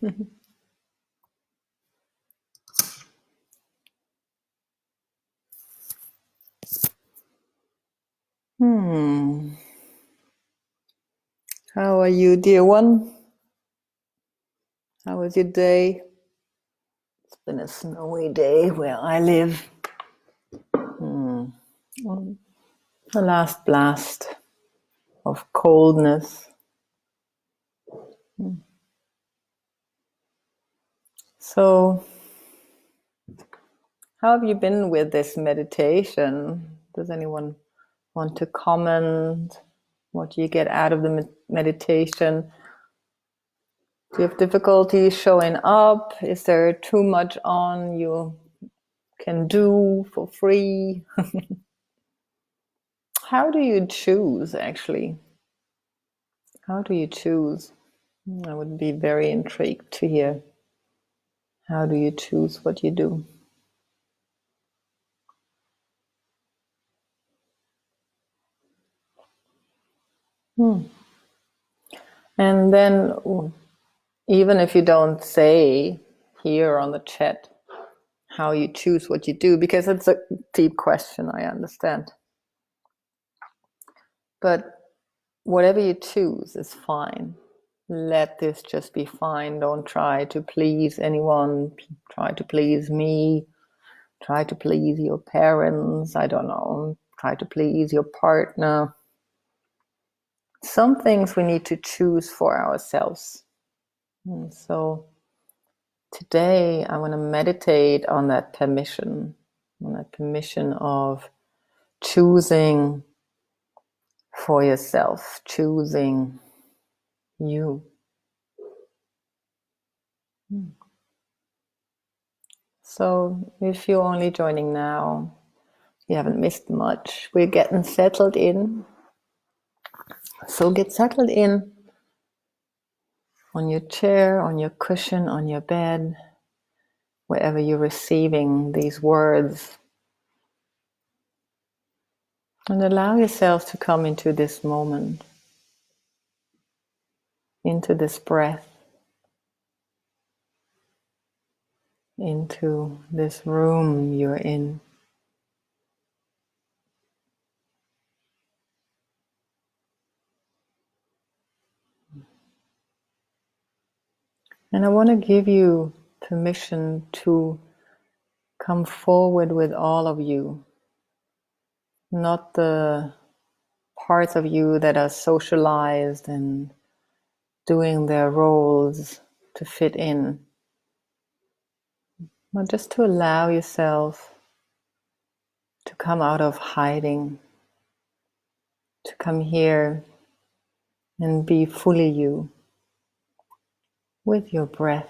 How are you, dear one? How was your day? It's been a snowy day where I live. The last blast of coldness. So, how have you been with this meditation? Does anyone want to comment? What do you get out of the meditation? Do you have difficulty showing up? Is there too much on you can do for free? How do you choose, actually? How do you choose? I would be very intrigued to hear. How do you choose what you do? And then, even if you don't say here on the chat how you choose what you do, because it's a deep question, I understand. But whatever you choose is fine. Let this just be fine. Don't try to please anyone. Try to please me. Try to please your parents. I don't know. Try to please your partner. Some things we need to choose for ourselves. And so today I want to meditate on that permission of choosing for yourself, choosing you. So if you're only joining now, you haven't missed much. We're getting settled in. So get settled in on your chair, on your cushion, on your bed, wherever you're receiving these words. And allow yourself to come into this moment, into this breath, into this room you're in. And I want to give you permission to come forward with all of you, not the parts of you that are socialized and doing their roles to fit in, but just to allow yourself to come out of hiding, to come here and be fully you with your breath.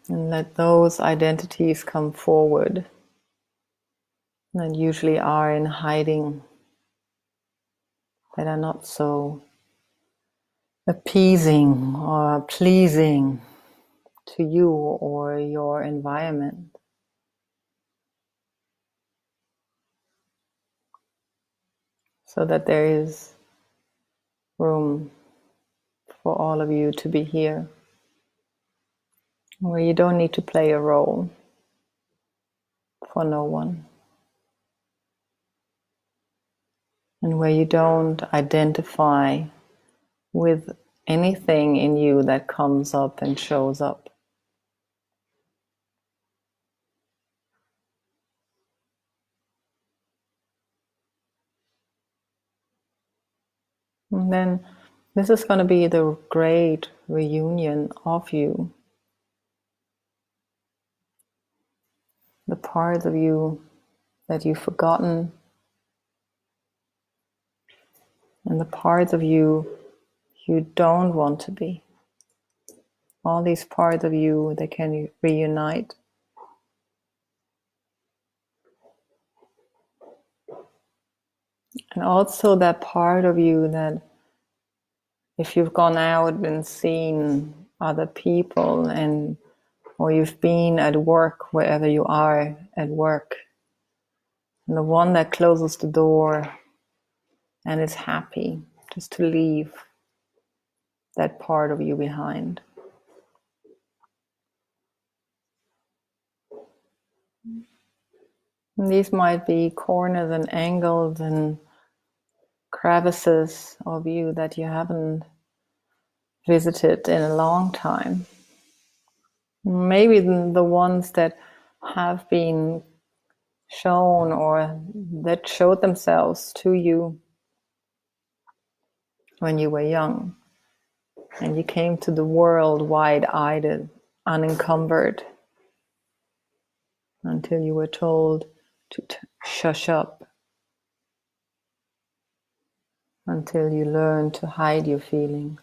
And let those identities come forward that usually are in hiding, that are not so appeasing or pleasing to you or your environment. So that there is room for all of you to be here, where you don't need to play a role for no one, and where you don't identify with anything in you that comes up and shows up. And then this is going to be the great reunion of you, the parts of you that you've forgotten, and the parts of you you don't want to be. All these parts of you that can reunite. And also that part of you that if you've gone out and seen other people, and or you've been at work, wherever you are at work, and the one that closes the door and is happy just to leave that part of you behind. And these might be corners and angles and crevices of you that you haven't visited in a long time. Maybe the ones that have been shown or that showed themselves to you when you were young and you came to the world wide-eyed, unencumbered, until you were told to shush up, until you learned to hide your feelings.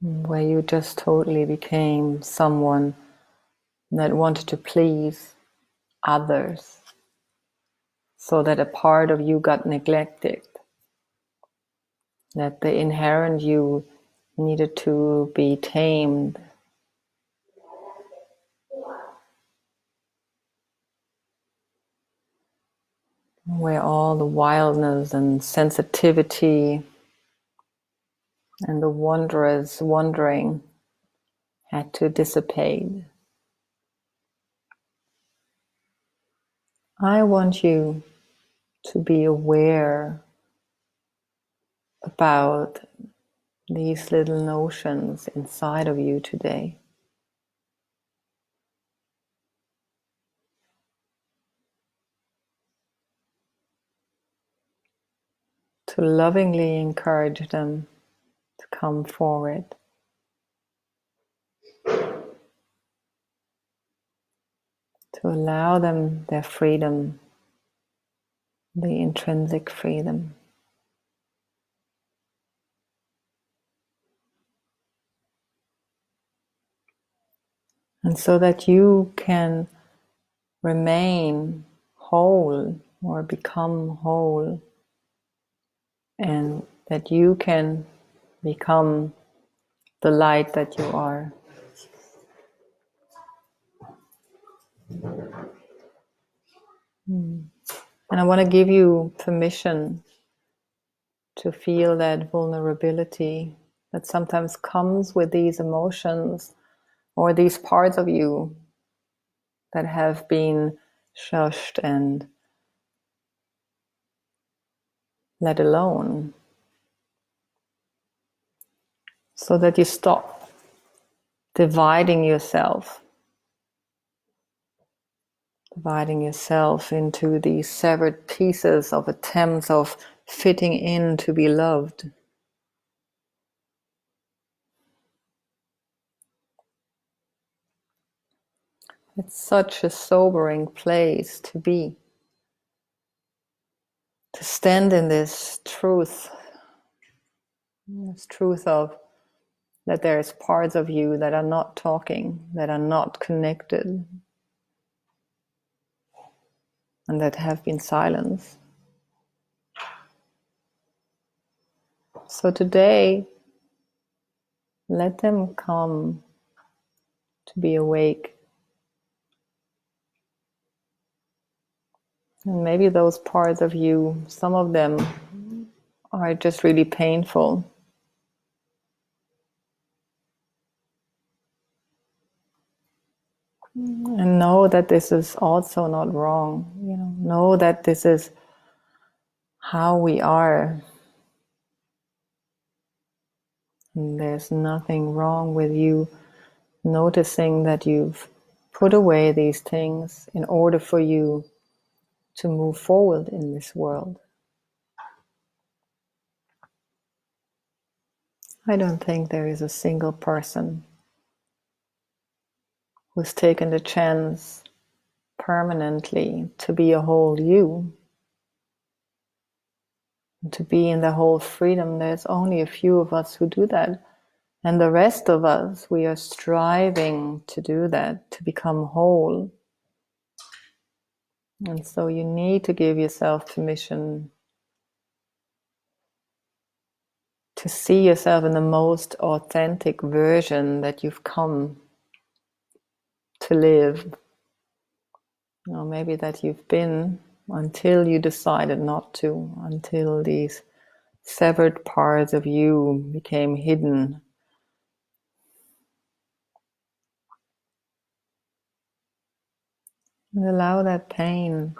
Where you just totally became someone that wanted to please others, so that a part of you got neglected, that the inherent you needed to be tamed. Where all the wildness and sensitivity and the wanderer's wandering had to dissipate. I want you to be aware about these little notions inside of you today. To lovingly encourage them to come forward. To allow them their freedom, the intrinsic freedom. And so that you can remain whole or become whole, and that you can become the light that you are. And I want to give you permission to feel that vulnerability that sometimes comes with these emotions or these parts of you that have been shushed and let alone. So that you stop dividing yourself into these severed pieces of attempts of fitting in to be loved. It's such a sobering place to be, to stand in this truth of that there's parts of you that are not talking, that are not connected, and that have been silenced. So today, let them come to be awake. And maybe those parts of you, some of them are just really painful. And know that this is also not wrong. Know that this is how we are. And there's nothing wrong with you noticing that you've put away these things in order for you to move forward in this world. I don't think there is a single person who's taken the chance permanently to be a whole you, to be in the whole freedom. There's only a few of us who do that. And the rest of us, we are striving to do that, to become whole. And so you need to give yourself permission to see yourself in the most authentic version that you've come to live. Or maybe that you've been until you decided not to, until these severed parts of you became hidden. And allow that pain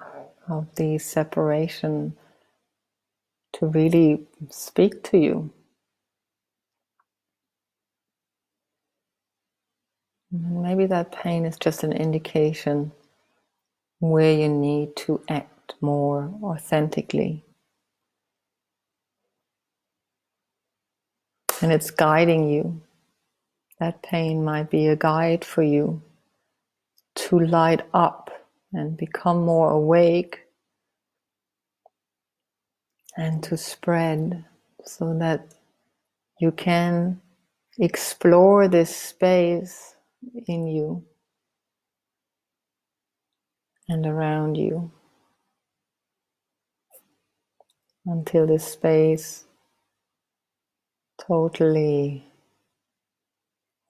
of the separation to really speak to you. Maybe that pain is just an indication where you need to act more authentically. And it's guiding you. That pain might be a guide for you to light up and become more awake and to spread so that you can explore this space in you and around you until this space totally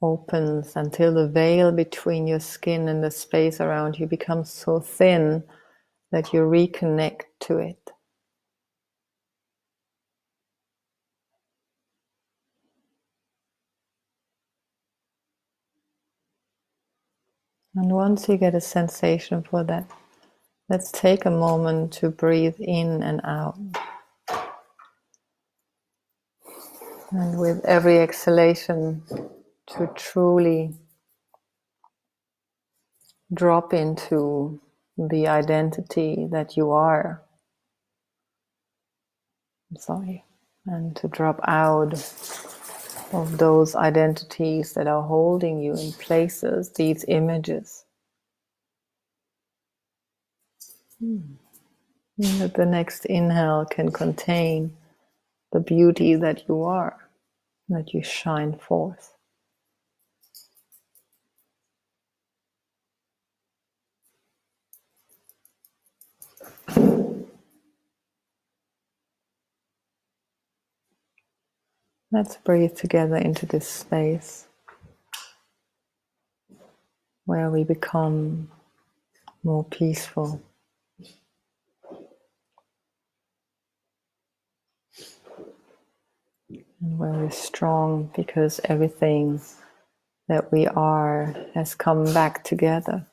opens, until the veil between your skin and the space around you becomes so thin that you reconnect to it. And once you get a sensation for that, let's take a moment to breathe in and out. And with every exhalation, to truly drop into the identity that you are. And to drop out of those identities that are holding you in places, these images. That the next inhale can contain the beauty that you are, that you shine forth. Let's breathe together into this space where we become more peaceful. And where we're strong because everything that we are has come back together.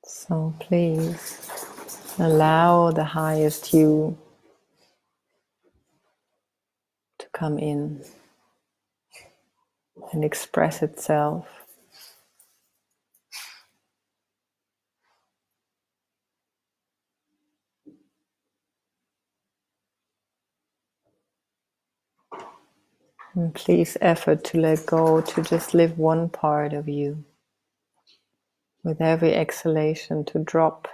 So please allow the highest you to come in and express itself. And please effort to let go, to just live one part of you. With every exhalation, to drop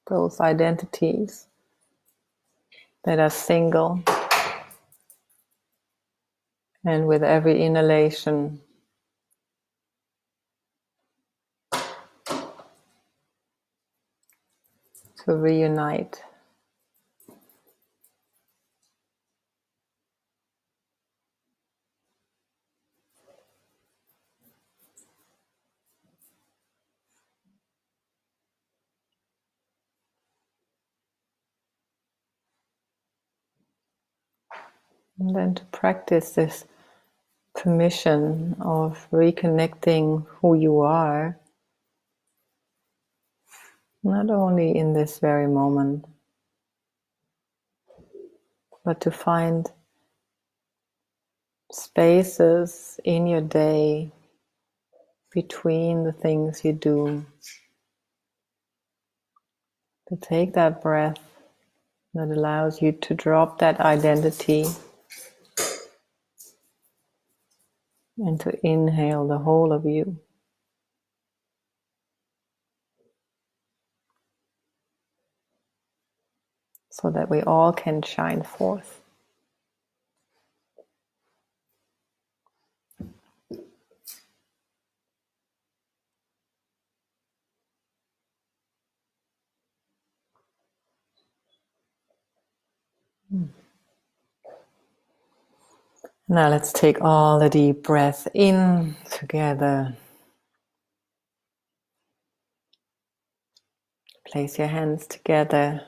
those identities that are single. And with every inhalation, to reunite. And then to practice this permission of reconnecting who you are, not only in this very moment, but to find spaces in your day between the things you do, to take that breath that allows you to drop that identity and to inhale the whole of you. So that we all can shine forth. Now let's take all the deep breath in together. Place your hands together.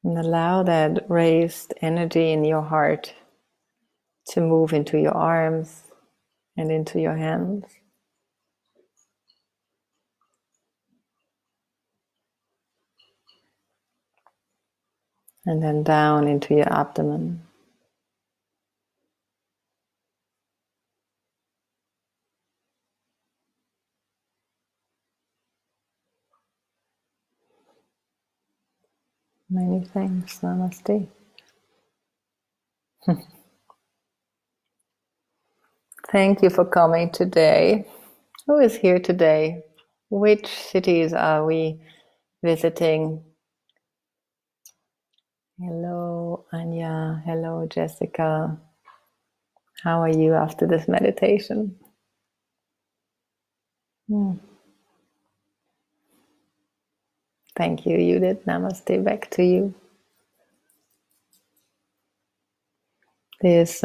And allow that raised energy in your heart to move into your arms and into your hands. And then down into your abdomen. Many thanks. Namaste. Thank you for coming today. Who is here today? Which cities are we visiting? Hello, Anya. Hello, Jessica. How are you after this meditation? Thank you, Judith. Namaste. Back to you. This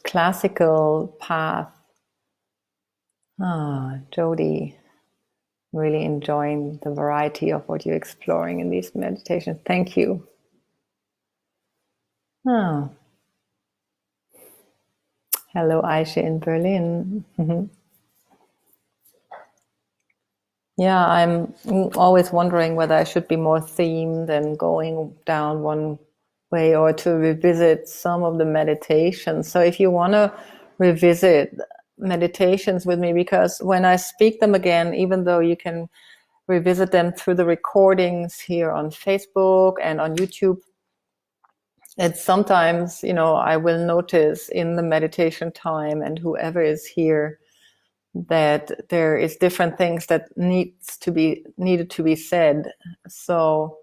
classical path. Jody, really enjoying the variety of what you're exploring in these meditations. Thank you. Oh. Hello, Aisha in Berlin. Yeah, I'm always wondering whether I should be more themed and going down one way or to revisit some of the meditations. So if you want to revisit meditations with me, because when I speak them again, even though you can revisit them through the recordings here on Facebook and on YouTube, it's sometimes, I will notice in the meditation time and whoever is here that there is different things that needed to be said. So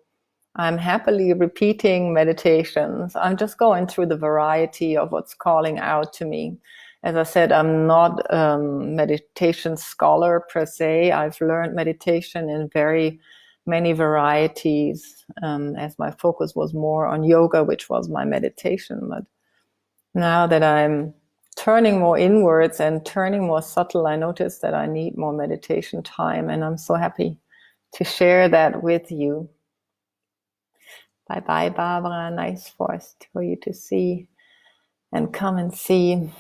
I'm happily repeating meditations. I'm just going through the variety of what's calling out to me. As I said, I'm not a meditation scholar per se. I've learned meditation in very many varieties, as my focus was more on yoga, which was my meditation. But now that I'm turning more inwards and turning more subtle, I notice that I need more meditation time, and I'm so happy to share that with you. Bye-bye, Barbara. Nice forest for you to see and come and see.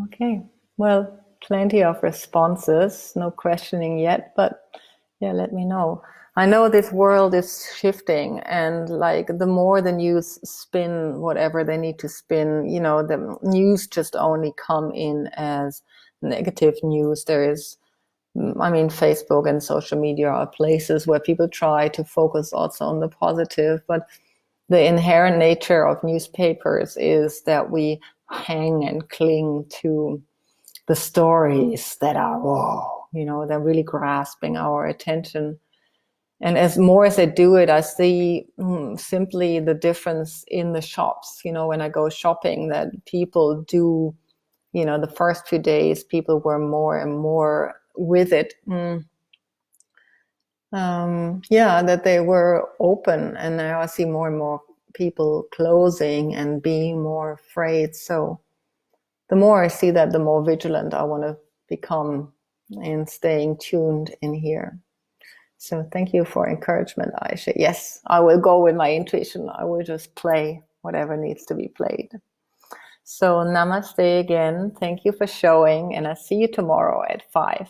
Okay, well, plenty of responses, no questioning yet, but yeah, let me know. I know this world is shifting, and like the more the news spin whatever they need to spin, the news just only come in as negative news. Facebook and social media are places where people try to focus also on the positive, but the inherent nature of newspapers is that we hang and cling to the stories that are, they're really grasping our attention. And as more as I do it, I see simply the difference in the shops. When I go shopping, that people do, the first few days, people were more and more with it. That they were open, and now I see more and more people closing and being more afraid. So the more I see that, the more vigilant I want to become in staying tuned in here. So thank you for encouragement, Aisha. Yes, I will go with my intuition. I will just play whatever needs to be played. So namaste again. Thank you for showing, and I'll see you tomorrow at 5.